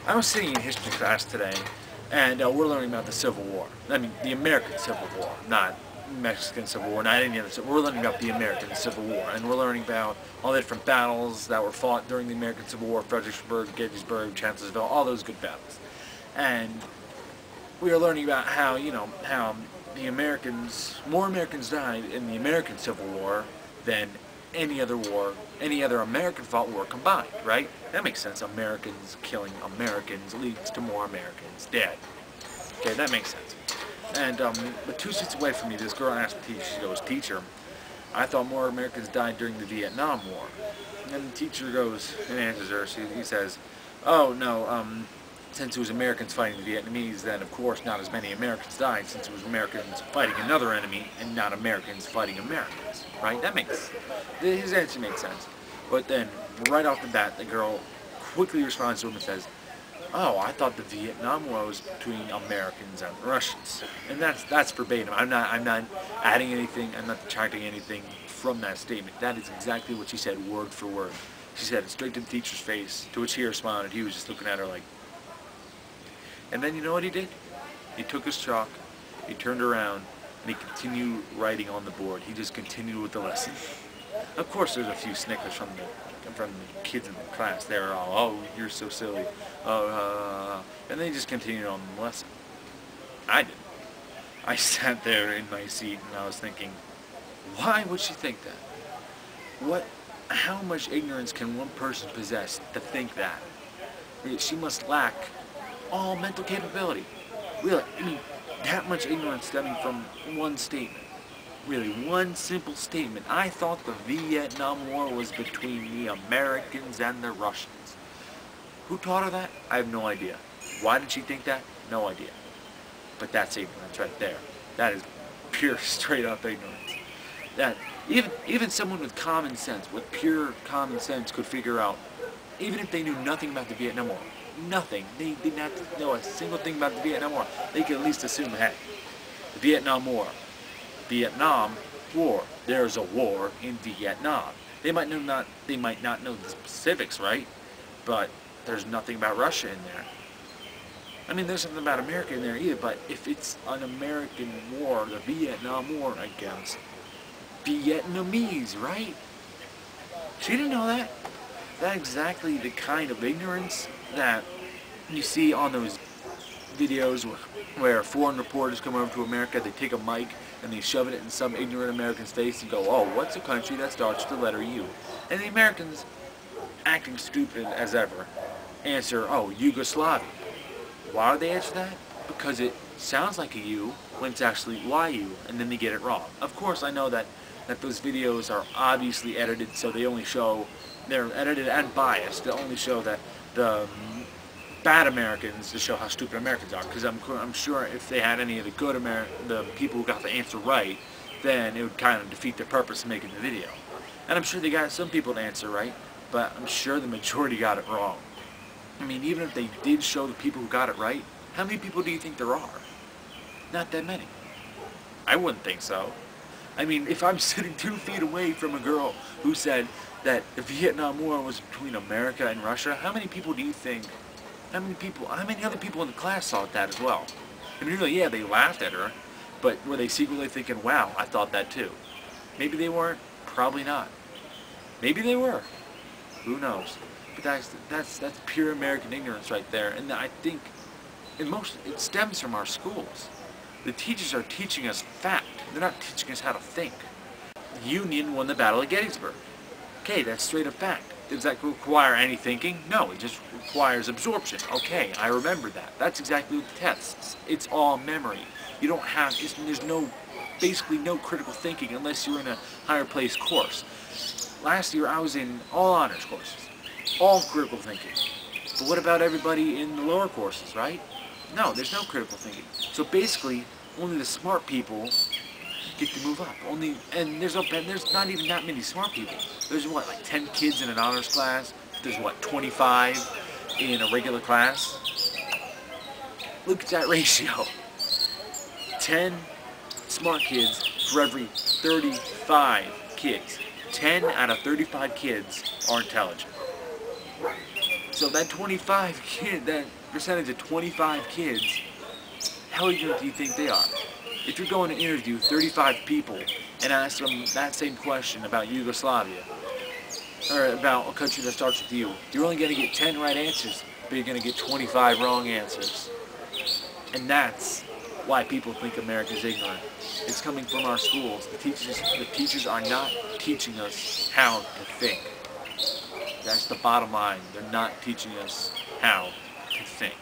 I was sitting in history class today, and we're learning about the Civil War. I mean, the American Civil War, not Mexican Civil War, not any other Civil War. We're learning about the American Civil War, and we're learning about all the different battles that were fought during the American Civil War: Fredericksburg, Gettysburg, Chancellorsville, all those good battles. And we were learning about how, how more Americans died in the American Civil War than any other war, any other American fought war combined, right? That makes sense. Americans killing Americans leads to more Americans dead. Okay, that makes sense. And but 2 seats away from me, this girl asked the teacher, she goes, "Teacher, I thought more Americans died during the Vietnam War." And then the teacher goes and answers her. He says, "Oh, no, since it was Americans fighting the Vietnamese, then of course not as many Americans died, since it was Americans fighting another enemy and not Americans fighting Americans." Right? His answer makes sense. But then, right off the bat, the girl quickly responds to him and says, "Oh, I thought the Vietnam War was between Americans and Russians." And that's verbatim. I'm not adding anything, I'm not detracting anything from that statement. That is exactly what she said, word for word. She said it straight to the teacher's face, to which he responded. He was just looking at her like. And then you know what he did? He took his chalk, he turned around, and he continued writing on the board. He just continued with the lesson. Of course, there's a few snickers from the kids in the class. They were all, "Oh, you're so silly," and they just continued on the lesson. I didn't. I sat there in my seat and I was thinking, why would she think that? How much ignorance can one person possess to think that? She must lack all mental capability. Really, I mean, that much ignorance stemming from one statement. Really, one simple statement. I thought the Vietnam War was between the Americans and the Russians. Who taught her that? I have no idea. Why did she think that? No idea. But that's ignorance right there. That is pure, straight up ignorance. That even someone with common sense, with pure common sense, could figure out, even if they knew nothing about the Vietnam War, nothing, they did not know a single thing about the Vietnam War, they could at least assume, hey, the Vietnam War, there's a war in Vietnam. They might not know the specifics, right? But there's nothing about Russia in there. I mean, there's something about America in there either, but if it's an American war, the Vietnam War against Vietnamese, right? She didn't know that. That's exactly the kind of ignorance that you see on those videos where foreign reporters come over to America, they take a mic and they shove it in some ignorant American's face and go, "Oh, what's a country that starts with the letter U?" And the Americans, acting stupid as ever, answer, "Oh, Yugoslavia." Why would they answer that? Because it sounds like a U when it's actually YU, and then they get it wrong. Of course, I know that those videos are obviously edited, so they're edited and biased. They only show that the bad Americans to show how stupid Americans are. Because I'm sure if they had any of the people who got the answer right, then it would kind of defeat their purpose of making the video. And I'm sure they got some people to answer right, but I'm sure the majority got it wrong. I mean, even if they did show the people who got it right, how many people do you think there are? Not that many. I wouldn't think so. I mean, if I'm sitting 2 feet away from a girl who said that the Vietnam War was between America and Russia, how many people do you think, how many other people in the class saw that as well? I mean, really, yeah, they laughed at her, but were they secretly thinking, "Wow, I thought that too"? Maybe they weren't. Probably not. Maybe they were. Who knows? But that's pure American ignorance right there, and I think it stems from our schools. The teachers are teaching us fact. They're not teaching us how to think. The Union won the Battle of Gettysburg. Okay, that's straight up fact. Does that require any thinking? No, it just requires absorption. Okay, I remember that. That's exactly what the tests. It's all memory. You don't have, there's basically no critical thinking unless you're in a higher place course. Last year I was in all honors courses. All critical thinking. But what about everybody in the lower courses, right? No, there's no critical thinking. So basically, only the smart people get to move up. And there's not even that many smart people. There's what, like 10 kids in an honors class? There's what, 25 in a regular class? Look at that ratio. 10 smart kids for every 35 kids. 10 out of 35 kids are intelligent. So that 25 kid, that percentage of 25 kids, how ignorant do you think they are? If you're going to interview 35 people and ask them that same question about Yugoslavia, or about a country that starts with you, you're only going to get 10 right answers, but you're going to get 25 wrong answers. And that's why people think America's ignorant. It's coming from our schools. The teachers are not teaching us how to think. That's the bottom line. They're not teaching us how to think.